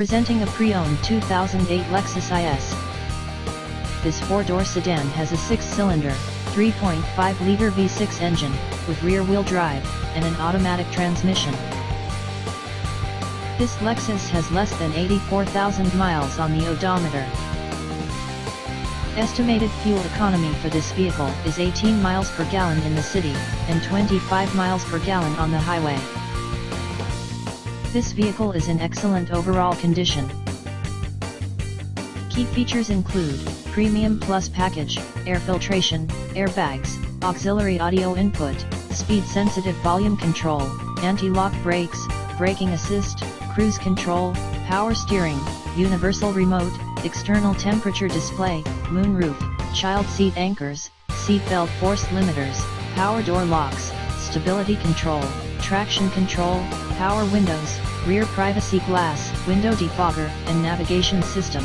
Presenting a pre-owned 2008 Lexus IS. This four-door sedan has a six-cylinder, 3.5-liter V6 engine, with rear-wheel drive, and an automatic transmission. This Lexus has less than 84,000 miles on the odometer. Estimated fuel economy for this vehicle is 18 miles per gallon in the city, and 25 miles per gallon on the highway. This vehicle is in excellent overall condition. Key features include Premium Plus package, air filtration, airbags, auxiliary audio input, speed-sensitive volume control, anti-lock brakes, braking assist, cruise control, power steering, universal remote, external temperature display, moonroof, child seat anchors, seat belt force limiters, power door locks, stability control, traction control, power windows, rear privacy glass, window defogger, and navigation system.